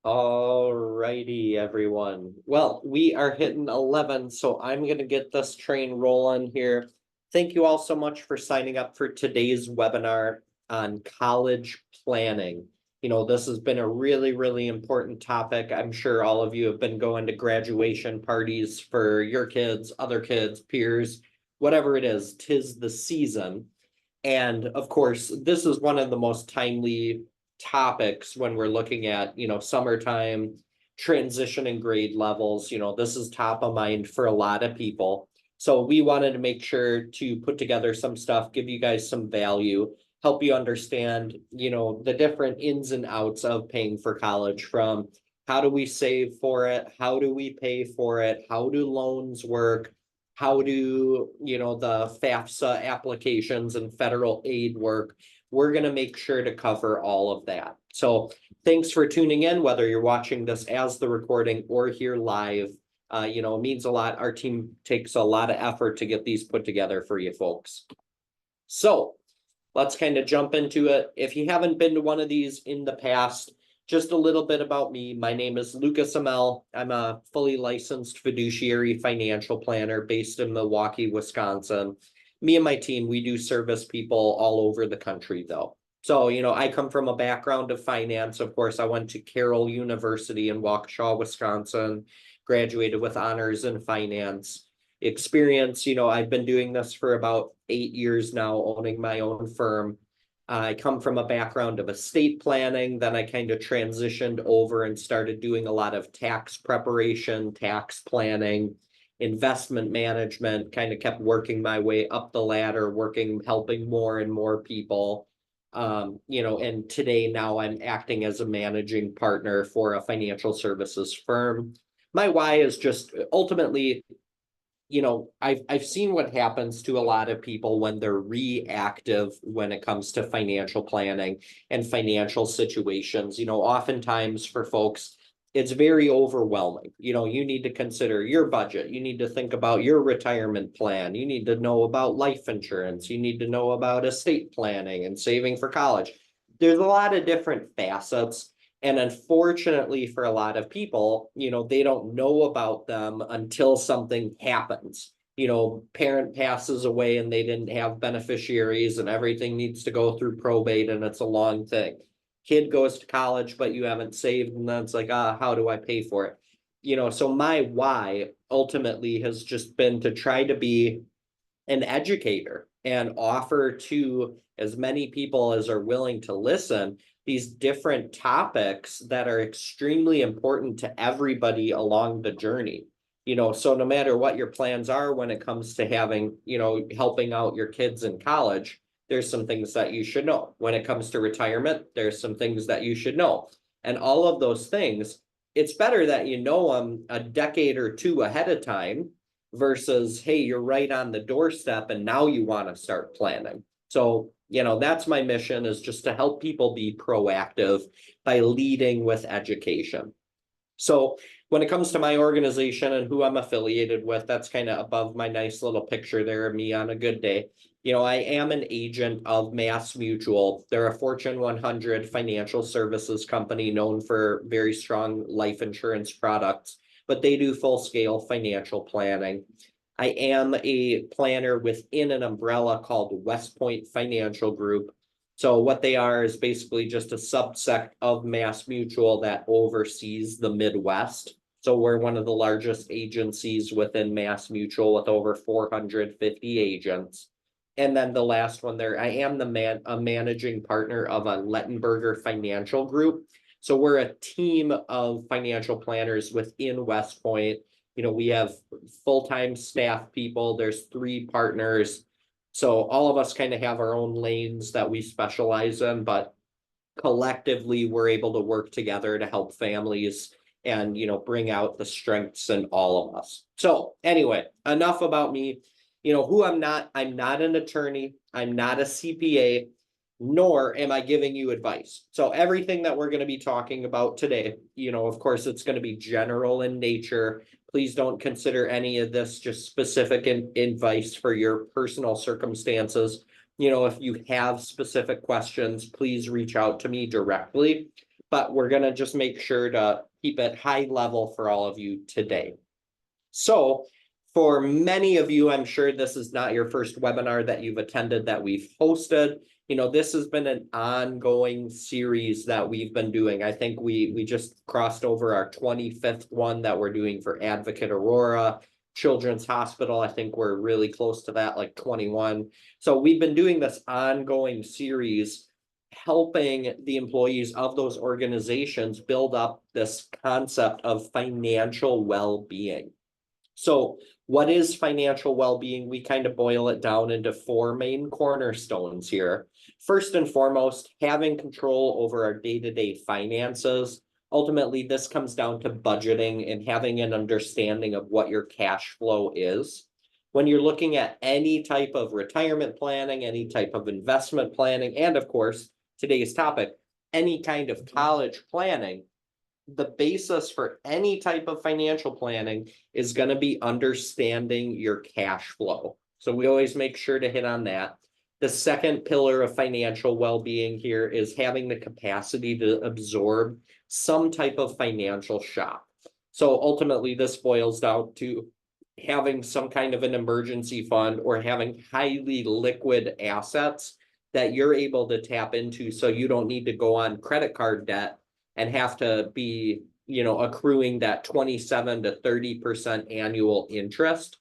All righty, everyone. Well, we are hitting 11, so I'm going to get this train rolling here. Thank you all so much for signing up for today's webinar on college planning. This has been a really, really important topic. I'm sure all of you have been going to graduation parties for your kids, other kids, peers, whatever it is, 'tis the season. And of course, this is one of the most timely topics when we're looking at, summertime transition and grade levels. This is top of mind for a lot of people. So we wanted to make sure to put together some stuff, give you guys some value, help you understand, the different ins and outs of paying for college, from how do we save for it? How do we pay for it? How do loans work? How do, the FAFSA applications and federal aid work? We're going to make sure to cover all of that. So thanks for tuning in, whether you're watching this as the recording or here live. It means a lot. Our team takes a lot of effort to get these put together for you folks. So let's kind of jump into it. If you haven't been to one of these in the past, just a little bit about me. My name is Lucas Amel. I'm a fully licensed fiduciary financial planner based in Milwaukee, Wisconsin. Me and my team, we do service people all over the country, though. So, I come from a background of finance. Of course, I went to Carroll University in Waukesha, Wisconsin, graduated with honors in finance. Experience, I've been doing this for about 8 years now, owning my own firm. I come from a background of estate planning. Then I kind of transitioned over and started doing a lot of tax preparation, tax planning, investment management, kind of kept working my way up the ladder, helping more and more people. And today now I'm acting as a managing partner for a financial services firm. My why is just ultimately, I've seen what happens to a lot of people when they're reactive when it comes to financial planning and financial situations. Oftentimes for folks, it's very overwhelming. You need to consider your budget. You need to think about your retirement plan. You need to know about life insurance. You need to know about estate planning and saving for college. There's a lot of different facets. And unfortunately, for a lot of people, they don't know about them until something happens. Parent passes away and they didn't have beneficiaries and everything needs to go through probate and it's a long thing. Kid goes to college, but you haven't saved, and then it's like, how do I pay for it? So my why ultimately has just been to try to be an educator and offer to as many people as are willing to listen these different topics that are extremely important to everybody along the journey. So no matter what your plans are when it comes to having, helping out your kids in college, there's some things that you should know. When it comes to retirement, there's some things that you should know. And all of those things, it's better that you know them a decade or two ahead of time versus, hey, you're right on the doorstep and now you want to start planning. So, that's my mission, is just to help people be proactive by leading with education. So when it comes to my organization and who I'm affiliated with, that's kind of above my nice little picture there of me on a good day. I am an agent of Mass Mutual. They're a Fortune 100 financial services company known for very strong life insurance products, but they do full-scale financial planning. I am a planner within an umbrella called West Point Financial Group. So what they are is basically just a subsect of Mass Mutual that oversees the Midwest. So we're one of the largest agencies within Mass Mutual with over 450 agents. And then the last one there, I am a managing partner of a Lettenberger Financial Group. So we're a team of financial planners within West Point. We have full-time staff people. There's 3 partners. So all of us kind of have our own lanes that we specialize in, but collectively we're able to work together to help families and, bring out the strengths in all of us. So anyway, enough about me. Who I'm not an attorney. I'm not a CPA, nor am I giving you advice. So everything that we're going to be talking about today, of course, it's going to be general in nature. Please don't consider any of this just specific advice for your personal circumstances. If you have specific questions, please reach out to me directly. but we're going to just make sure to keep it high level for all of you today. So for many of you, I'm sure this is not your first webinar that you've attended that we've hosted. This has been an ongoing series that we've been doing. I think we just crossed over our 25th one that we're doing for Advocate Aurora Children's Hospital. I think we're really close to that, like 21. So we've been doing this ongoing series, helping the employees of those organizations build up this concept of financial well-being. So what is financial well-being? We kind of boil it down into four main cornerstones here. First and foremost, having control over our day-to-day finances. Ultimately, this comes down to budgeting and having an understanding of what your cash flow is. When you're looking at any type of retirement planning, any type of investment planning, and of course, today's topic, any kind of college planning, the basis for any type of financial planning is going to be understanding your cash flow. So we always make sure to hit on that. The second pillar of financial well-being here is having the capacity to absorb some type of financial shock. So ultimately, this boils down to having some kind of an emergency fund or having highly liquid assets that you're able to tap into so you don't need to go on credit card debt and have to be, accruing that 27 to 30% annual interest.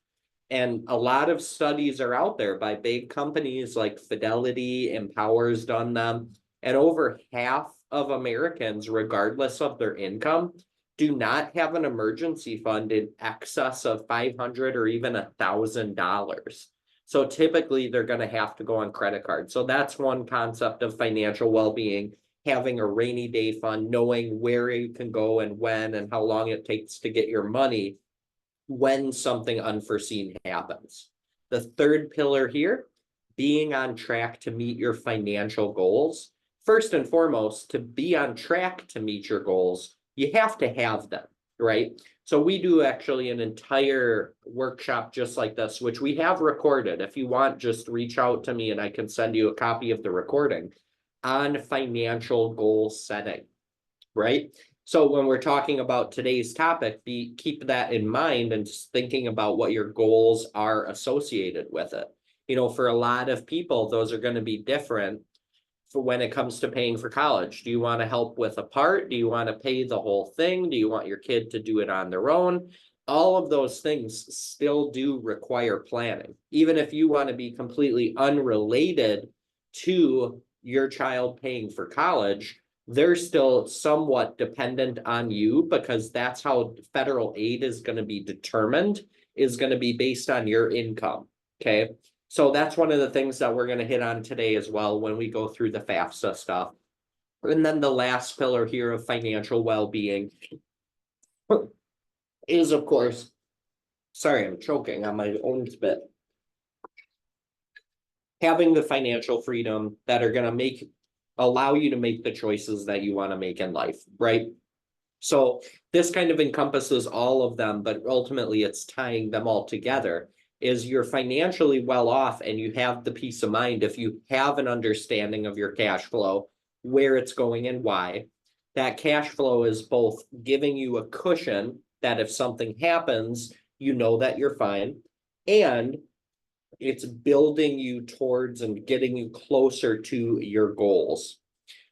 And a lot of studies are out there by big companies like Fidelity, Empower's done them. And over half of Americans, regardless of their income, do not have an emergency fund in excess of $500 or even $1,000. So typically they're going to have to go on credit cards. So that's one concept of financial well-being, having a rainy day fund, knowing where you can go and when and how long it takes to get your money when something unforeseen happens. The third pillar here, being on track to meet your financial goals. First and foremost, to be on track to meet your goals, you have to have them, right? So we do actually an entire workshop just like this, which we have recorded. If you want, just reach out to me and I can send you a copy of the recording on financial goal setting, right? So when we're talking about today's topic, keep that in mind and just thinking about what your goals are associated with it. For a lot of people, those are going to be different for when it comes to paying for college. Do you want to help with a part? Do you want to pay the whole thing? Do you want your kid to do it on their own? All of those things still do require planning. Even if you want to be completely unrelated to your child paying for college, they're still somewhat dependent on you because that's how federal aid is going to be determined, is going to be based on your income. Okay. So that's one of the things that we're going to hit on today as well when we go through the FAFSA stuff. And then the last pillar here of financial well-being is, of course, sorry, I'm choking on my own spit. Having the financial freedom that are going to allow you to make the choices that you want to make in life, right? So this kind of encompasses all of them, but ultimately it's tying them all together. Is you're financially well off and you have the peace of mind if you have an understanding of your cash flow, where it's going and why. That cash flow is both giving you a cushion that if something happens, you know that you're fine, and it's building you towards and getting you closer to your goals.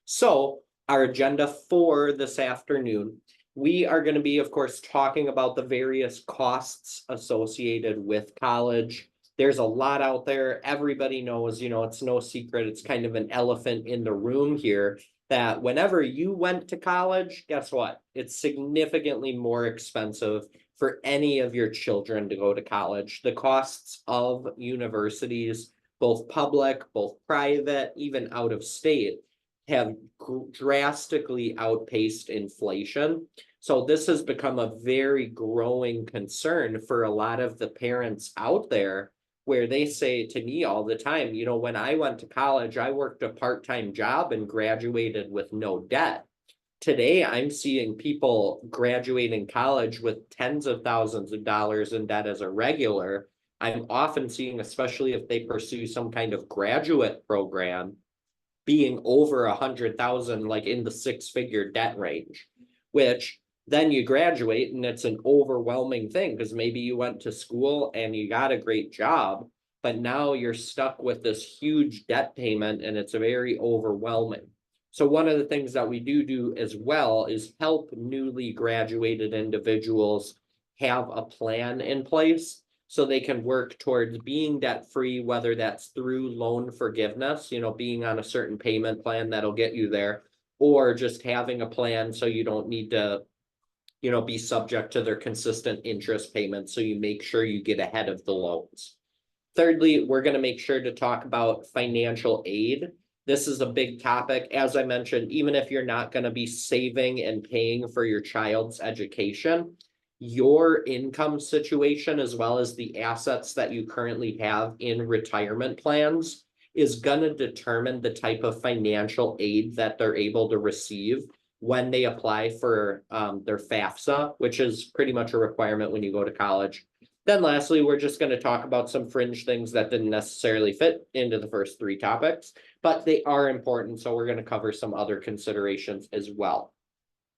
So our agenda for this afternoon, we are going to be, of course, talking about the various costs associated with college. There's a lot out there. Everybody knows, it's no secret. It's kind of an elephant in the room here that whenever you went to college, guess what? It's significantly more expensive for any of your children to go to college. The costs of universities, both public, both private, even out of state, have drastically outpaced inflation. So this has become a very growing concern for a lot of the parents out there, where they say to me all the time, when I went to college, I worked a part-time job and graduated with no debt. Today, I'm seeing people graduating college with tens of thousands of dollars in debt as a regular. I'm often seeing, especially if they pursue some kind of graduate program, being over 100,000, like in the six-figure debt range, which then you graduate and it's an overwhelming thing because maybe you went to school and you got a great job, but now you're stuck with this huge debt payment and it's very overwhelming. So one of the things that we do as well is help newly graduated individuals have a plan in place so they can work towards being debt free, whether that's through loan forgiveness, being on a certain payment plan that'll get you there, or just having a plan so you don't need to be subject to their consistent interest payments. So you make sure you get ahead of the loans. Thirdly, we're going to make sure to talk about financial aid. This is a big topic. As I mentioned, even if you're not going to be saving and paying for your child's education, your income situation, as well as the assets that you currently have in retirement plans, is going to determine the type of financial aid that they're able to receive when they apply for their FAFSA, which is pretty much a requirement when you go to college. Then lastly, we're just going to talk about some fringe things that didn't necessarily fit into the first three topics, but they are important. So we're going to cover some other considerations as well.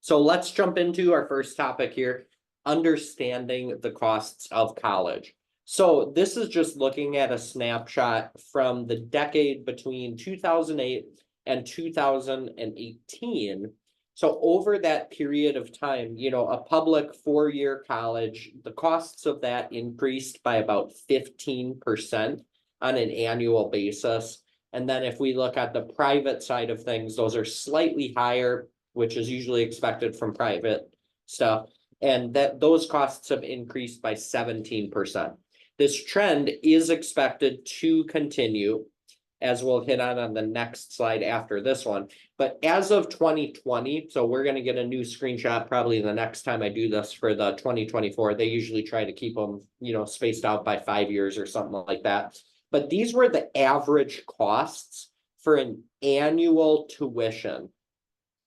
So let's jump into our first topic here, understanding the costs of college. So this is just looking at a snapshot from the decade between 2008 and 2018. So over that period of time, a public four-year college, the costs of that increased by about 15% on an annual basis. And then if we look at the private side of things, those are slightly higher, which is usually expected from private stuff. And that those costs have increased by 17%. This trend is expected to continue, as we'll hit on the next slide after this one. But as of 2020, so we're going to get a new screenshot probably the next time I do this for the 2024. They usually try to keep them, spaced out by 5 years or something like that. But these were the average costs for an annual tuition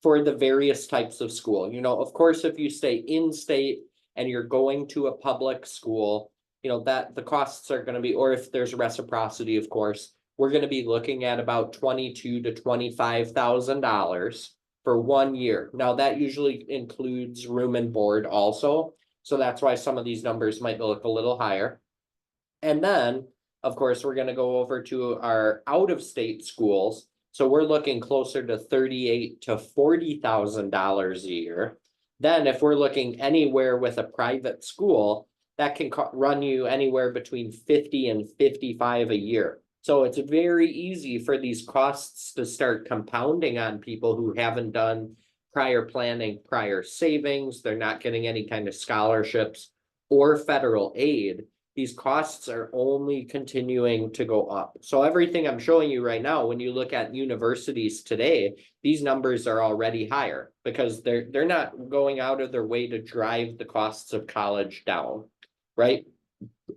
for the various types of school. Of course, if you stay in state and you're going to a public school, that the costs are going to be, or if there's reciprocity, of course, we're going to be looking at about $22,000 to $25,000 for 1 year. Now that usually includes room and board also. So that's why some of these numbers might look a little higher. And then, of course, we're going to go over to our out-of-state schools. So we're looking closer to $38,000 to $40,000 a year. Then if we're looking anywhere with a private school, that can run you anywhere between $50,000 and $55,000 a year. So it's very easy for these costs to start compounding on people who haven't done prior planning, prior savings. They're not getting any kind of scholarships or federal aid. These costs are only continuing to go up. So everything I'm showing you right now, when you look at universities today, these numbers are already higher because they're not going out of their way to drive the costs of college down, right?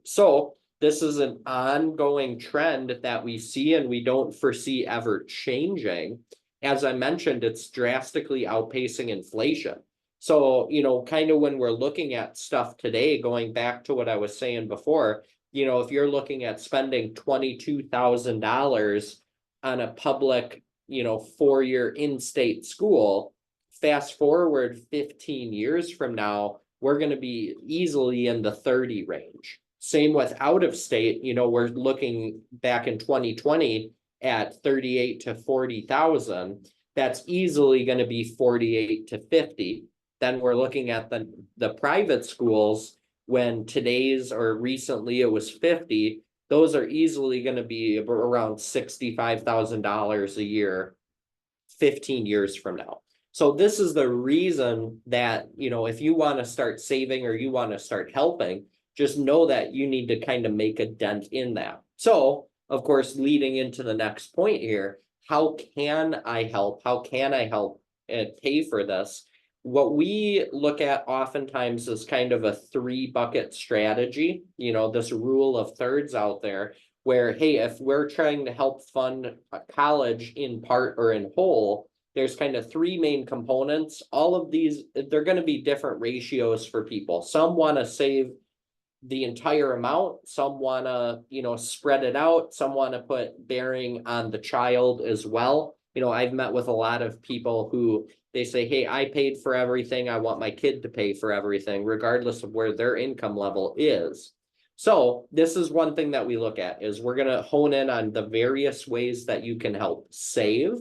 So this is an ongoing trend that we see and we don't foresee ever changing. As I mentioned, it's drastically outpacing inflation. So, kind of when we're looking at stuff today, going back to what I was saying before, if you're looking at spending $22,000 on a public, 4-year in-state school, fast forward 15 years from now, we're going to be easily in the 30 range. Same with out of state, we're looking back in 2020 at 38 to 40,000. That's easily going to be 48 to 50. Then we're looking at the private schools when today's or recently it was 50. Those are easily going to be around $65,000 a year, 15 years from now. So this is the reason that, if you want to start saving or you want to start helping, just know that you need to kind of make a dent in that. So, of course, leading into the next point here, how can I help? How can I help pay for this? What we look at oftentimes is kind of a 3-bucket strategy, this rule of thirds out there where, hey, if we're trying to help fund a college in part or in whole, there's kind of 3 main components. All of these, they're going to be different ratios for people. Some want to save the entire amount. Some want to, spread it out. Some want to put bearing on the child as well. I've met with a lot of people who they say, hey, I paid for everything. I want my kid to pay for everything, regardless of where their income level is. So this is one thing that we look at is we're going to hone in on the various ways that you can help save,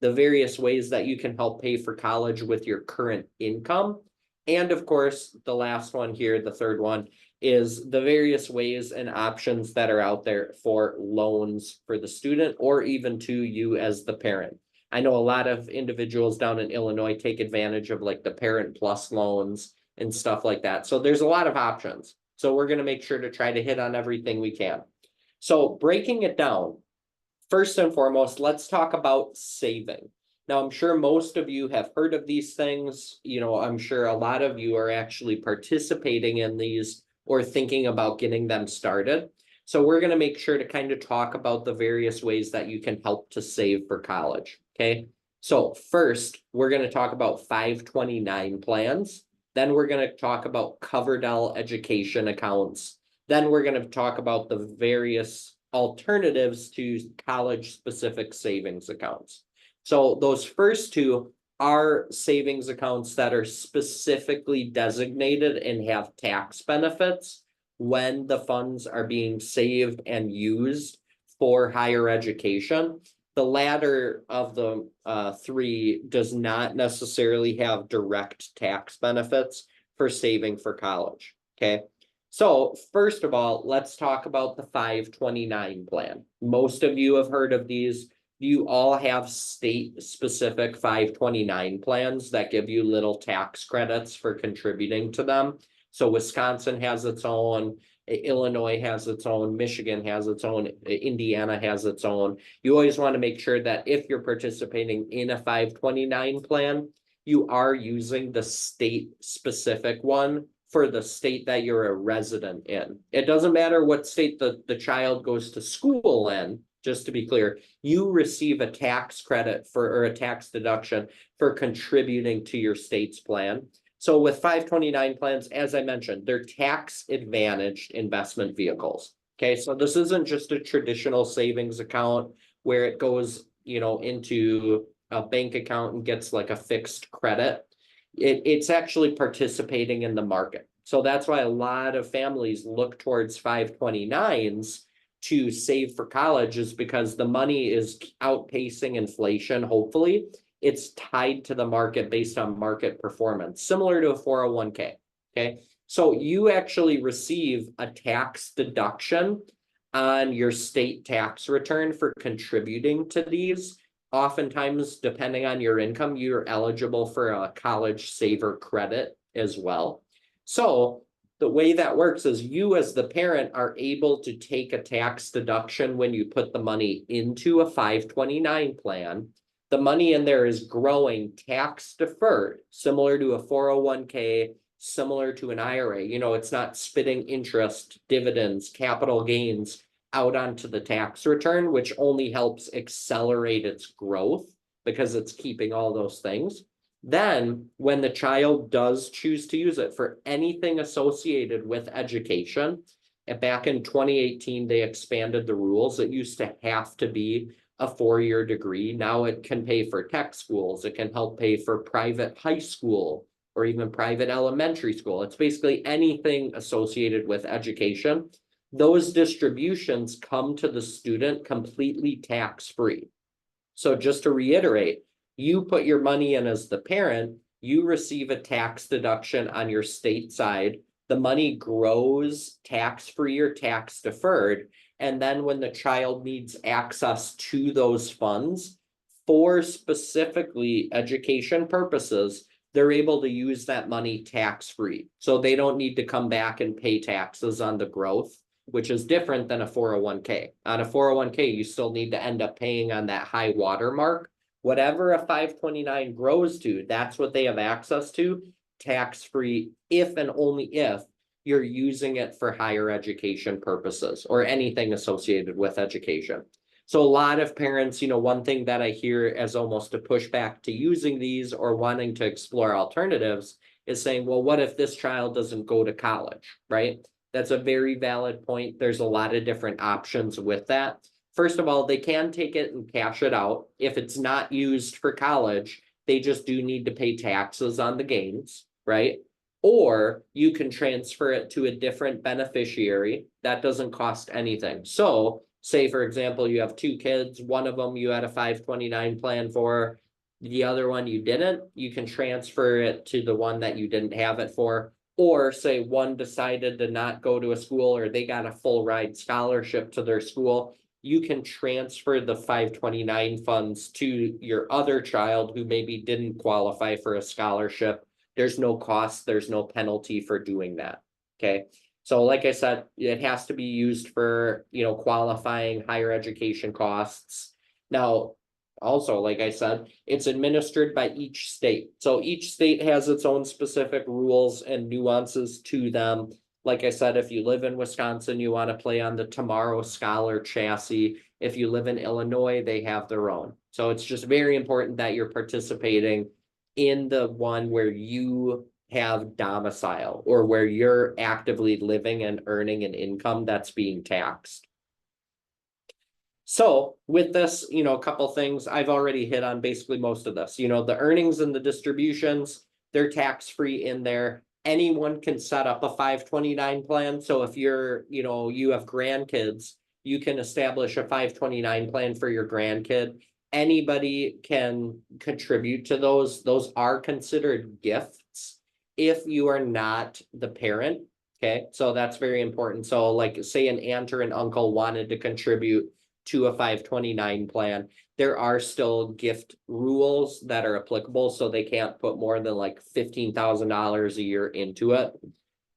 the various ways that you can help pay for college with your current income. And of course, the last one here, the third one, is the various ways and options that are out there for loans for the student or even to you as the parent. I know a lot of individuals down in Illinois take advantage of like the Parent Plus loans and stuff like that. So there's a lot of options. So we're going to make sure to try to hit on everything we can. So breaking it down, first and foremost, let's talk about saving. Now, I'm sure most of you have heard of these things. I'm sure a lot of you are actually participating in these or thinking about getting them started. So we're going to make sure to kind of talk about the various ways that you can help to save for college. Okay. So first, we're going to talk about 529 plans. Then we're going to talk about Coverdell education accounts. Then we're going to talk about the various alternatives to college specific savings accounts. So those first two are savings accounts that are specifically designated and have tax benefits when the funds are being saved and used for higher education. The latter of the three does not necessarily have direct tax benefits for saving for college. Okay. So first of all, let's talk about the 529 plan. Most of you have heard of these. You all have state-specific 529 plans that give you little tax credits for contributing to them. So Wisconsin has its own, Illinois has its own, Michigan has its own, Indiana has its own. You always want to make sure that if you're participating in a 529 plan, you are using the state-specific one for the state that you're a resident in. It doesn't matter what state the child goes to school in, just to be clear, you receive a tax credit or a tax deduction for contributing to your state's plan. So with 529 plans, as I mentioned, they're tax advantaged investment vehicles. Okay, so this isn't just a traditional savings account where it goes, into a bank account and gets like a fixed credit. It's actually participating in the market. So that's why a lot of families look towards 529s to save for college, is because the money is outpacing inflation. Hopefully, it's tied to the market based on market performance, similar to a 401k. Okay, so you actually receive a tax deduction on your state tax return for contributing to these. Oftentimes, depending on your income, you're eligible for a college saver credit as well. So the way that works is you as the parent are able to take a tax deduction when you put the money into a 529 plan. The money in there is growing tax deferred, similar to a 401k, similar to an IRA. It's not spitting interest, dividends, capital gains out onto the tax return, which only helps accelerate its growth because it's keeping all those things. Then when the child does choose to use it for anything associated with education, and back in 2018, they expanded the rules. It used to have to be a 4-year degree. Now it can pay for tech schools. It can help pay for private high school or even private elementary school. It's basically anything associated with education. Those distributions come to the student completely tax-free. So just to reiterate, you put your money in as the parent, you receive a tax deduction on your state side. The money grows tax-free or tax deferred. And then when the child needs access to those funds for specifically education purposes, they're able to use that money tax-free. So they don't need to come back and pay taxes on the growth, which is different than a 401k. On a 401k, you still need to end up paying on that high water mark. Whatever a 529 grows to, that's what they have access to, tax-free, if and only if you're using it for higher education purposes or anything associated with education. So a lot of parents, one thing that I hear as almost a pushback to using these or wanting to explore alternatives is saying, well, what if this child doesn't go to college, right? That's a very valid point. There's a lot of different options with that. first of all, they can take it and cash it out. If it's not used for college, they just do need to pay taxes on the gains, right? Or you can transfer it to a different beneficiary. That doesn't cost anything. So say, for example, you have two kids, one of them you had a 529 plan for, the other one you didn't, you can transfer it to the one that you didn't have it for. Or say one decided to not go to a school, or they got a full ride scholarship to their school, you can transfer the 529 funds to your other child who maybe didn't qualify for a scholarship. There's no cost, there's no penalty for doing that. Okay. So like I said, it has to be used for, qualifying higher education costs. Now, also, like I said, it's administered by each state. So each state has its own specific rules and nuances to them. Like I said, if you live in Wisconsin, you want to play on the Tomorrow Scholar chassis. If you live in Illinois, they have their own. So it's just very important that you're participating in the one where you have domicile, or where you're actively living and earning an income that's being taxed. So with this, a couple things I've already hit on basically most of this, the earnings and the distributions, they're tax-free in there. Anyone can set up a 529 plan. So if you're, you have grandkids, you can establish a 529 plan for your grandkid. Anybody can contribute to those. Those are considered gifts if you are not the parent. Okay, so that's very important. So like say an aunt or an uncle wanted to contribute to a 529 plan, there are still gift rules that are applicable, so they can't put more than like $15,000 a year into it.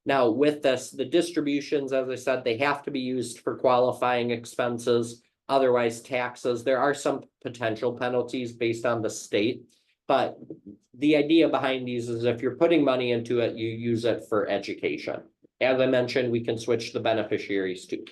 Now with this, the distributions, as I said, they have to be used for qualifying expenses, otherwise taxes. There are some potential penalties based on the state, but the idea behind these is if you're putting money into it, you use it for education. As I mentioned, we can switch the beneficiaries too.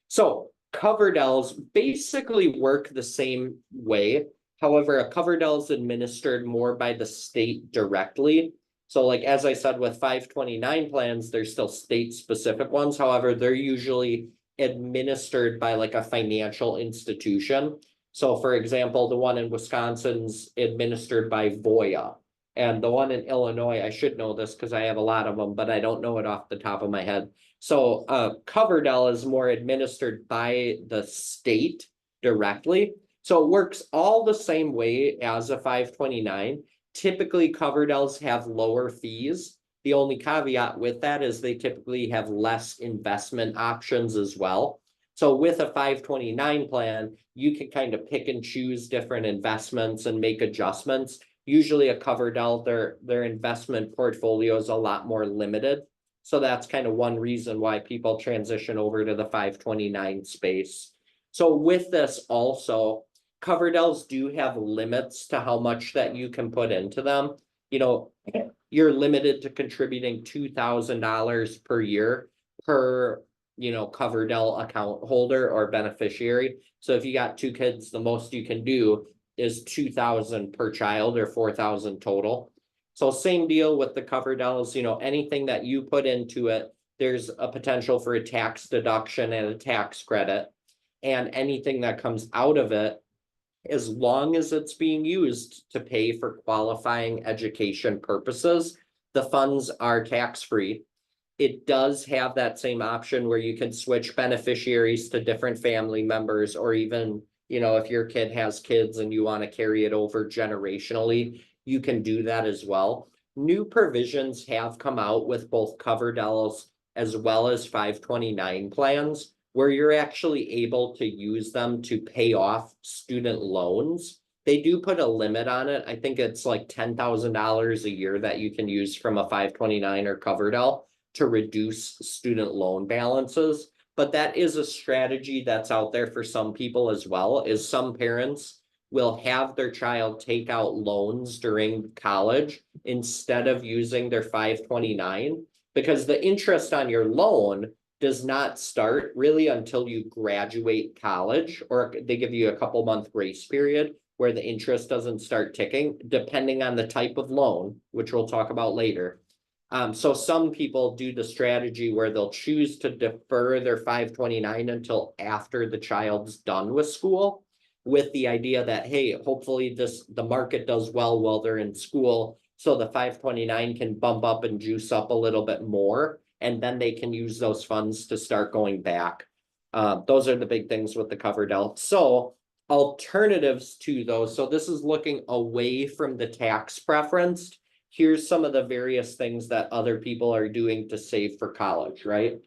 So Coverdell's basically work the same way. However, a Coverdell is administered more by the state directly. So like, as I said, with 529 plans, there's still state specific ones. However, they're usually administered by like a financial institution. So for example, the one in Wisconsin's administered by Voya. And the one in Illinois, I should know this because I have a lot of them, but I don't know it off the top of my head. So Coverdell is more administered by the state directly. So it works all the same way as a 529. Typically, Coverdells have lower fees. The only caveat with that is they typically have less investment options as well. So with a 529 plan, you can kind of pick and choose different investments and make adjustments. Usually a Coverdell, their investment portfolio is a lot more limited. So that's kind of one reason why people transition over to the 529 space. So with this also, Coverdells do have limits to how much that you can put into them. You're limited to contributing $2,000 per year per, Coverdell account holder or beneficiary. So if you got two kids, the most you can do is $2,000 per child, or $4,000 total. So same deal with the Coverdells, anything that you put into it, there's a potential for a tax deduction and a tax credit. And anything that comes out of it, as long as it's being used to pay for qualifying education purposes, the funds are tax-free. It does have that same option where you can switch beneficiaries to different family members, or even, if your kid has kids and you want to carry it over generationally, you can do that as well. New provisions have come out with both Coverdells as well as 529 plans, where you're actually able to use them to pay off student loans. They do put a limit on it. I think it's like $10,000 a year that you can use from a 529 or Coverdell to reduce student loan balances. But that is a strategy that's out there for some people as well, is some parents will have their child take out loans during college instead of using their 529, because the interest on your loan does not start really until you graduate college, or they give you a couple month grace period where the interest doesn't start ticking, depending on the type of loan, which we'll talk about later. So some people do the strategy where they'll choose to defer their 529 until after the child's done with school, with the idea that, hey, hopefully the market does well while they're in school, so the 529 can bump up and juice up a little bit more, and then they can use those funds to start going back. Those are the big things with the covered L. So alternatives to those. So this is looking away from the tax preference. Here's some of the various things that other people are doing to save for college, right?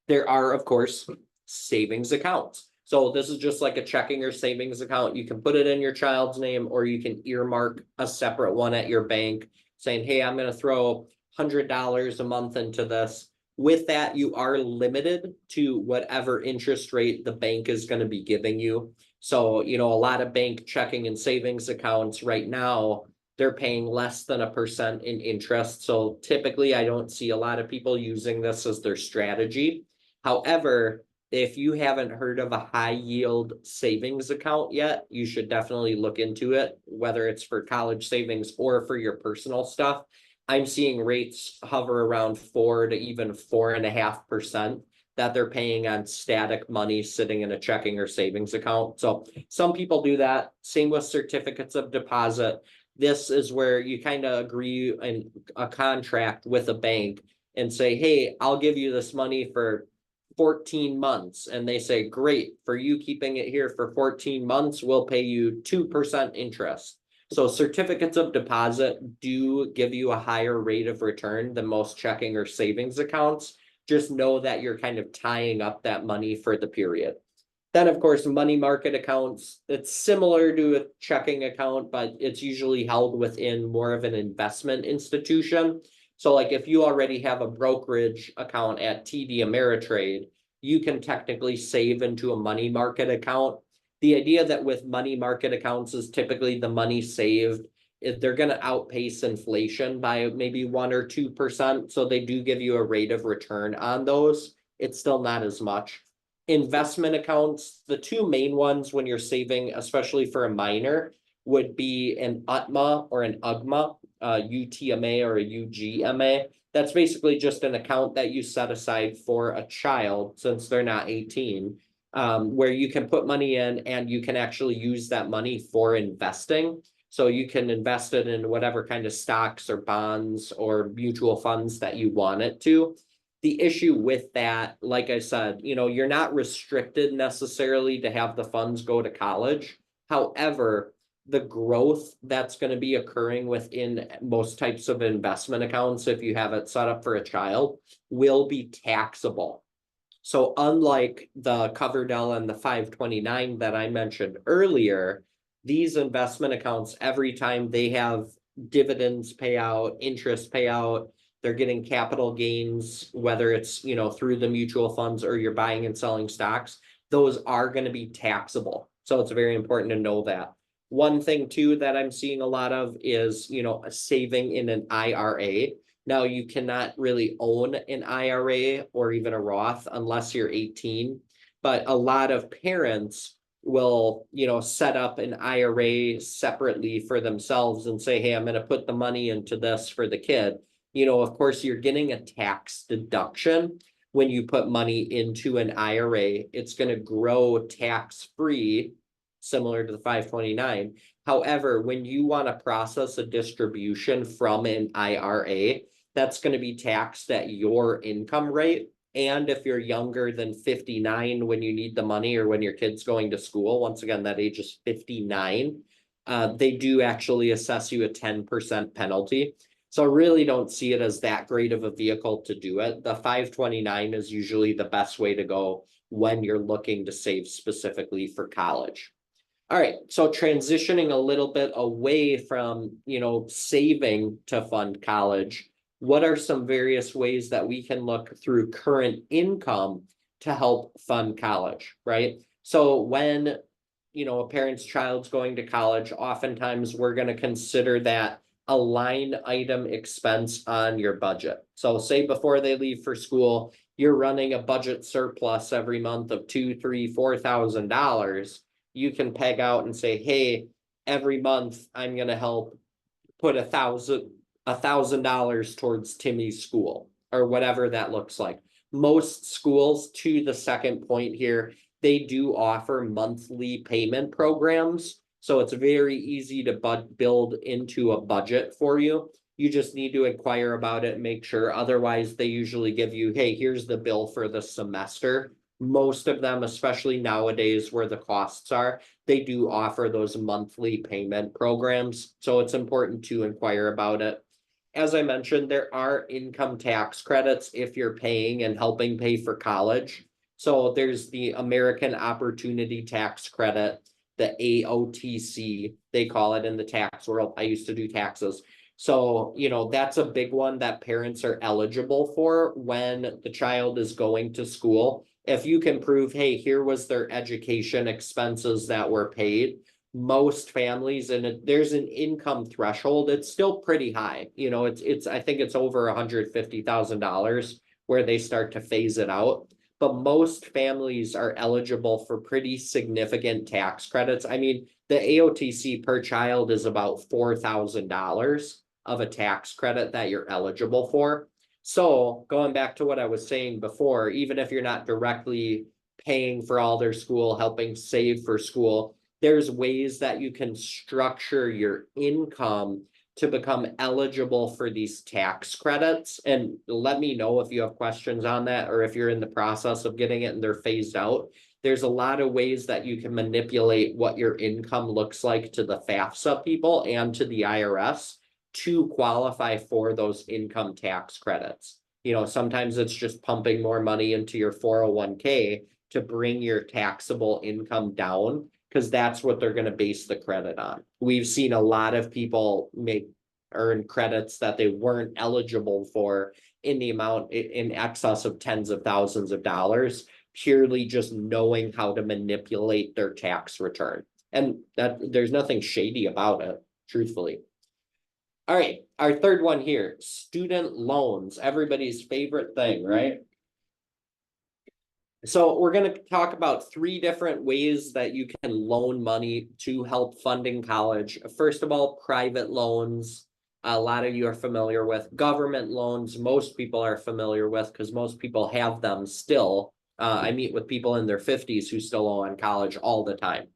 There are, of course, savings accounts. So this is just like a checking or savings account. You can put it in your child's name, or you can earmark a separate one at your bank saying, hey, I'm going to throw $100 a month into this. With that, you are limited to whatever interest rate the bank is going to be giving you. So, a lot of bank checking and savings accounts right now, they're paying less than 1% in interest. So typically, I don't see a lot of people using this as their strategy. However, if you haven't heard of a high yield savings account yet, you should definitely look into it, whether it's for college savings or for your personal stuff. I'm seeing rates hover around 4 to even 4.5% that they're paying on static money sitting in a checking or savings account. So some people do that. Same with certificates of deposit. This is where you kind of agree in a contract with a bank and say, hey, I'll give you this money for 14 months. And they say, great, for you keeping it here for 14 months, we'll pay you 2% interest. So certificates of deposit do give you a higher rate of return than most checking or savings accounts. Just know that you're kind of tying up that money for the period. Then, of course, money market accounts, it's similar to a checking account, but it's usually held within more of an investment institution. So like if you already have a brokerage account at TD Ameritrade, you can technically save into a money market account. The idea that with money market accounts is typically the money saved, if they're going to outpace inflation by maybe 1 or 2%. So they do give you a rate of return on those. It's still not as much. Investment accounts, the two main ones when you're saving, especially for a minor, would be an UTMA or an UGMA, UTMA or a UGMA. That's basically just an account that you set aside for a child since they're not 18, where you can put money in and you can actually use that money for investing. So you can invest it in whatever kind of stocks or bonds or mutual funds that you want it to. The issue with that, like I said, you're not restricted necessarily to have the funds go to college. However, the growth that's going to be occurring within most types of investment accounts, if you have it set up for a child, will be taxable. So unlike the Coverdell and the 529 that I mentioned earlier, these investment accounts, every time they have dividends payout, interest payout, they're getting capital gains, whether it's, through the mutual funds or you're buying and selling stocks, those are going to be taxable. So it's very important to know that. One thing too that I'm seeing a lot of is, a saving in an IRA. Now you cannot really own an IRA or even a Roth unless you're 18, but a lot of parents will, set up an IRA separately for themselves and say, hey, I'm going to put the money into this for the kid. Of course, you're getting a tax deduction when you put money into an IRA. It's going to grow tax-free, similar to the 529. However, when you want to process a distribution from an IRA, that's going to be taxed at your income rate. And if you're younger than 59 when you need the money or when your kid's going to school, once again, that age is 59, they do actually assess you a 10% penalty. So I really don't see it as that great of a vehicle to do it. The 529 is usually the best way to go when you're looking to save specifically for college. All right, so transitioning a little bit away from, saving to fund college, what are some various ways that we can look through current income to help fund college, right? So when, a parent's child's going to college, oftentimes we're going to consider that a line item expense on your budget. So say before they leave for school, you're running a budget surplus every month of $2,000, $3,000, $4,000. You can peg out and say, hey, every month I'm going to help put $1,000 towards Timmy's school or whatever that looks like. Most schools, to the second point here, they do offer monthly payment programs. So it's very easy to build into a budget for you. You just need to inquire about it and make sure. Otherwise, they usually give you, hey, here's the bill for the semester. Most of them, especially nowadays where the costs are, they do offer those monthly payment programs. So it's important to inquire about it. As I mentioned, there are income tax credits if you're paying and helping pay for college. So there's the American Opportunity Tax Credit, the AOTC, they call it in the tax world. I used to do taxes. So, that's a big one that parents are eligible for when the child is going to school. If you can prove, hey, here was their education expenses that were paid, most families, and there's an income threshold, it's still pretty high. It's I think it's over $150,000 where they start to phase it out. But most families are eligible for pretty significant tax credits. I mean, the AOTC per child is about $4,000 of a tax credit that you're eligible for. So going back to what I was saying before, even if you're not directly paying for all their school, helping save for school, there's ways that you can structure your income to become eligible for these tax credits. And let me know if you have questions on that, or if you're in the process of getting it and they're phased out. There's a lot of ways that you can manipulate what your income looks like to the FAFSA people and to the IRS to qualify for those income tax credits. Sometimes it's just pumping more money into your 401k to bring your taxable income down, because that's what they're going to base the credit on. We've seen a lot of people earn credits that they weren't eligible for in the amount in excess of tens of thousands of dollars, purely just knowing how to manipulate their tax return. And that there's nothing shady about it, truthfully. All right, our third one here, student loans, everybody's favorite thing, right? So we're going to talk about 3 different ways that you can loan money to help funding college. First of all, private loans. A lot of you are familiar with government loans. Most people are familiar with, because most people have them still. I meet with people in their 50s who still owe on college all the time.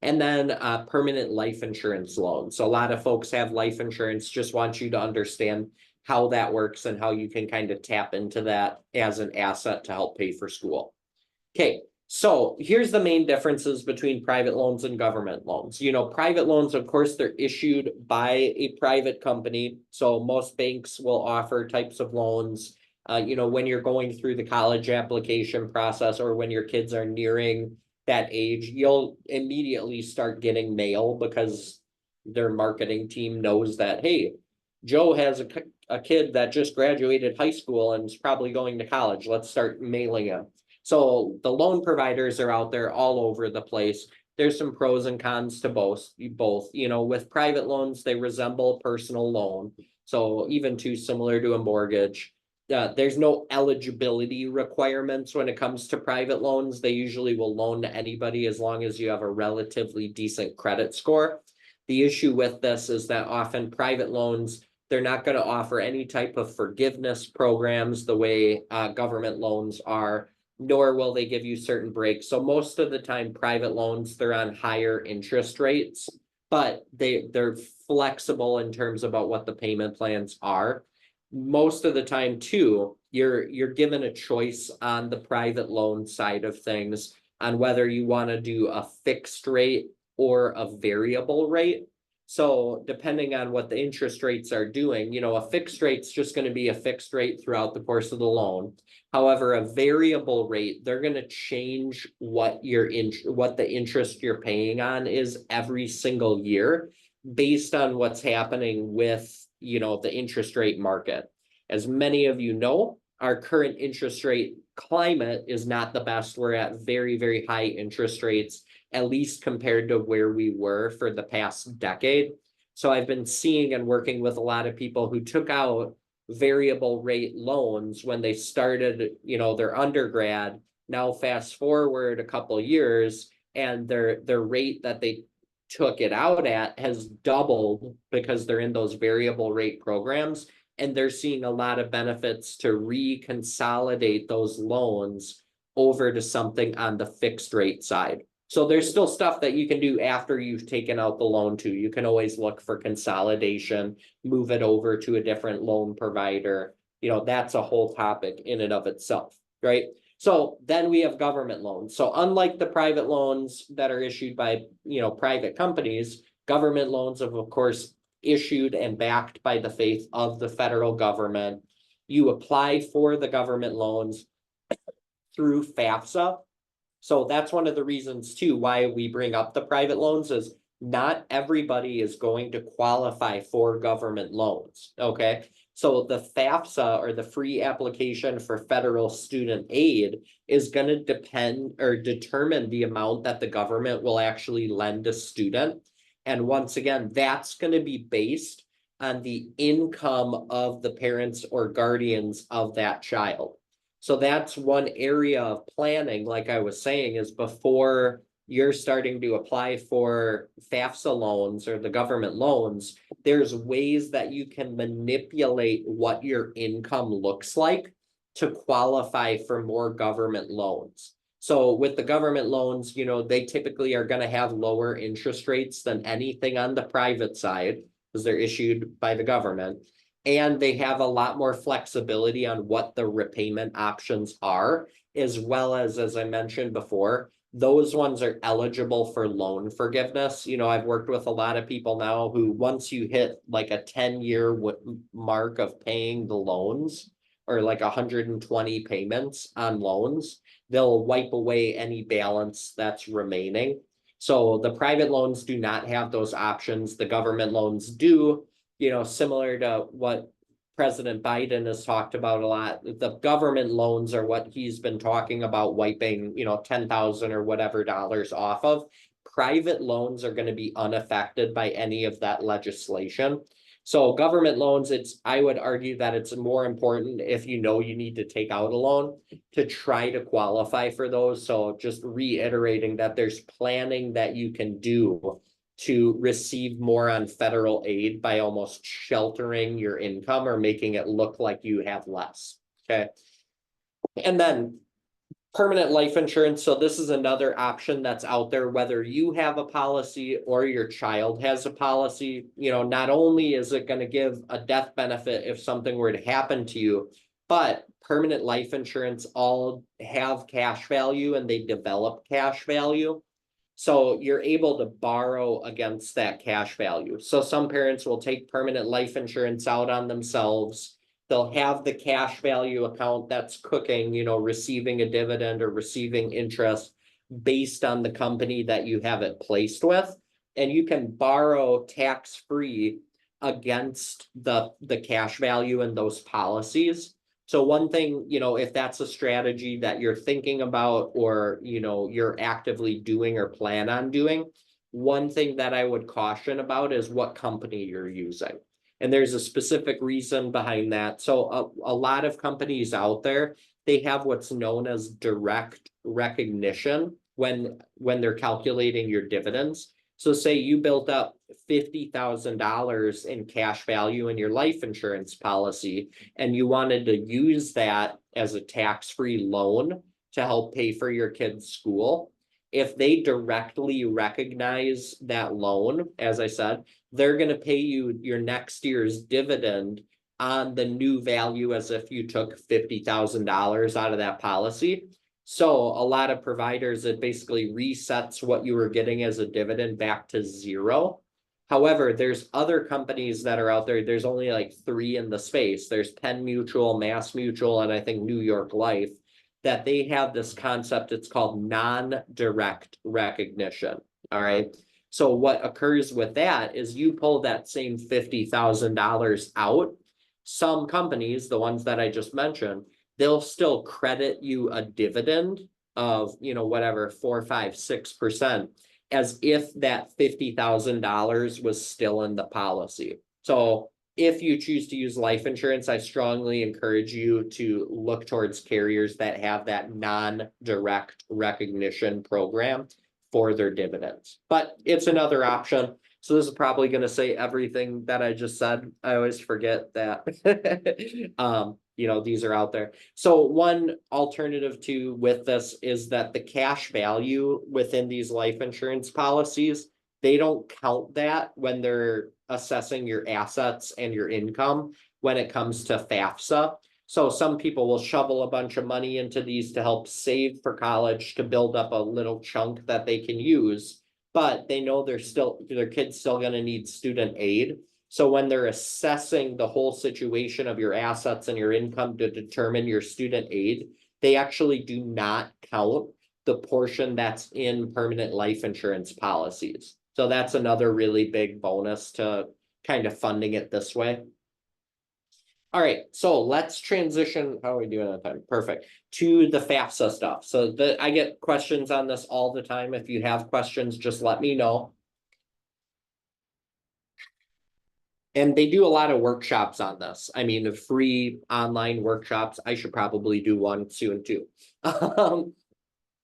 And then permanent life insurance loans. So a lot of folks have life insurance. Just want you to understand how that works and how you can kind of tap into that as an asset to help pay for school. Okay, so here's the main differences between private loans and government loans. Private loans, of course, they're issued by a private company. So most banks will offer types of loans, when you're going through the college application process, or when your kids are nearing that age, you'll immediately start getting mail because their marketing team knows that, hey, Joe has a kid that just graduated high school and is probably going to college. Let's start mailing him. So the loan providers are out there all over the place. There's some pros and cons to both. With private loans, they resemble personal loan. So even too similar to a mortgage. There's no eligibility requirements when it comes to private loans. They usually will loan to anybody as long as you have a relatively decent credit score. The issue with this is that often private loans, they're not going to offer any type of forgiveness programs the way government loans are, nor will they give you certain breaks. So most of the time, private loans, they're on higher interest rates, but they're flexible in terms about what the payment plans are. Most of the time too, you're given a choice on the private loan side of things on whether you want to do a fixed rate or a variable rate. So depending on what the interest rates are doing, a fixed rate's just going to be a fixed rate throughout the course of the loan. However, a variable rate, they're going to change what the interest you're paying on is every single year based on what's happening with the interest rate market. As many of you know, our current interest rate climate is not the best. We're at very, very high interest rates, at least compared to where we were for the past decade. So I've been seeing and working with a lot of people who took out variable rate loans when they started, their undergrad. Now fast forward a couple years, and their rate that they took it out at has doubled because they're in those variable rate programs, and they're seeing a lot of benefits to reconsolidate those loans over to something on the fixed rate side. So there's still stuff that you can do after you've taken out the loan too. You can always look for consolidation, move it over to a different loan provider. That's a whole topic in and of itself, right? So then we have government loans. So unlike the private loans that are issued by, private companies, government loans have, of course, issued and backed by the faith of the federal government. You apply for the government loans through FAFSA. So that's one of the reasons too why we bring up the private loans is not everybody is going to qualify for government loans. Okay. So the FAFSA, or the free application for federal student aid, is going to depend or determine the amount that the government will actually lend a student. And once again, that's going to be based on the income of the parents or guardians of that child. So that's one area of planning, like I was saying, is before you're starting to apply for FAFSA loans or the government loans, there's ways that you can manipulate what your income looks like to qualify for more government loans. So with the government loans, they typically are going to have lower interest rates than anything on the private side because they're issued by the government. And they have a lot more flexibility on what the repayment options are, as well as I mentioned before, those ones are eligible for loan forgiveness. I've worked with a lot of people now who, once you hit like a 10-year mark of paying the loans, or like 120 payments on loans, they'll wipe away any balance that's remaining. So the private loans do not have those options. The government loans do. Similar to what President Biden has talked about a lot, the government loans are what he's been talking about wiping, 10,000 or whatever dollars off of. Private loans are going to be unaffected by any of that legislation. So government loans, I would argue that it's more important if you need to take out a loan to try to qualify for those. So just reiterating that there's planning that you can do to receive more on federal aid by almost sheltering your income or making it look like you have less. Okay. And then permanent life insurance. So this is another option that's out there, whether you have a policy or your child has a policy. Not only is it going to give a death benefit if something were to happen to you, but permanent life insurance all have cash value and they develop cash value. So you're able to borrow against that cash value. So some parents will take permanent life insurance out on themselves. They'll have the cash value account that's cooking, receiving a dividend or receiving interest based on the company that you have it placed with. And you can borrow tax-free against the cash value in those policies. So one thing, if that's a strategy that you're thinking about or, you're actively doing or plan on doing, one thing that I would caution about is what company you're using. And there's a specific reason behind that. So a lot of companies out there, they have what's known as direct recognition when they're calculating your dividends. So say you built up $50,000 in cash value in your life insurance policy, and you wanted to use that as a tax-free loan to help pay for your kid's school. If they directly recognize that loan, as I said, they're going to pay you your next year's dividend on the new value as if you took $50,000 out of that policy. So a lot of providers, it basically resets what you were getting as a dividend back to zero. However, there's other companies that are out there. There's only like 3 in the space. There's Penn Mutual, Mass Mutual, and I think New York Life, that they have this concept. It's called non-direct recognition. All right. So what occurs with that is you pull that same $50,000 out. Some companies, the ones that I just mentioned, they'll still credit you a dividend of, whatever, 4, 5, 6%, as if that $50,000 was still in the policy. So if you choose to use life insurance, I strongly encourage you to look towards carriers that have that non-direct recognition program. for their dividends, but it's another option. So this is probably going to say everything that I just said. I always forget that, these are out there. So one alternative to with this is that the cash value within these life insurance policies, they don't count that when they're assessing your assets and your income when it comes to FAFSA. So some people will shovel a bunch of money into these to help save for college to build up a little chunk that they can use, but they know their kid's still going to need student aid. So when they're assessing the whole situation of your assets and your income to determine your student aid, they actually do not count the portion that's in permanent life insurance policies. So that's another really big bonus to kind of funding it this way. All right, so let's transition. How are we doing on time? Perfect. To the FAFSA stuff. So I get questions on this all the time. If you have questions, just let me know. And they do a lot of workshops on this. I mean, the free online workshops. I should probably do one soon too.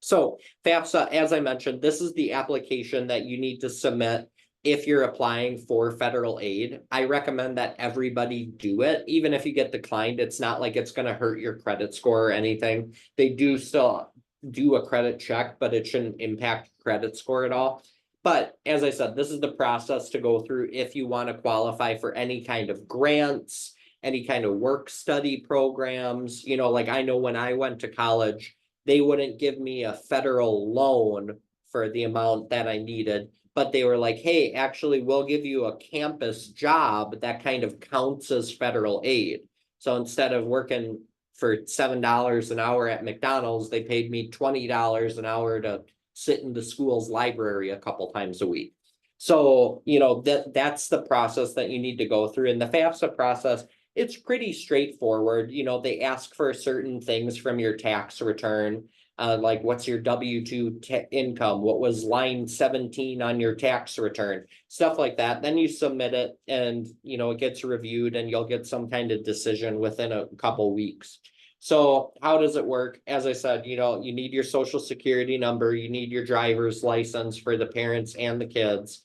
So FAFSA, as I mentioned, this is the application that you need to submit if you're applying for federal aid. I recommend that everybody do it. Even if you get declined, it's not like it's going to hurt your credit score or anything. They do still do a credit check, but it shouldn't impact credit score at all. But as I said, this is the process to go through if you want to qualify for any kind of grants, any kind of work study programs. Like I know when I went to college, they wouldn't give me a federal loan for the amount that I needed, but they were like, hey, actually, we'll give you a campus job that kind of counts as federal aid. So instead of working for $7 an hour at McDonald's, they paid me $20 an hour to sit in the school's library a couple times a week. So, that's the process that you need to go through. In the FAFSA process, it's pretty straightforward. They ask for certain things from your tax return, like what's your W-2 income, what was line 17 on your tax return, stuff like that. Then you submit it and, it gets reviewed and you'll get some kind of decision within a couple weeks. So how does it work? As I said, you need your social security number, you need your driver's license for the parents and the kids.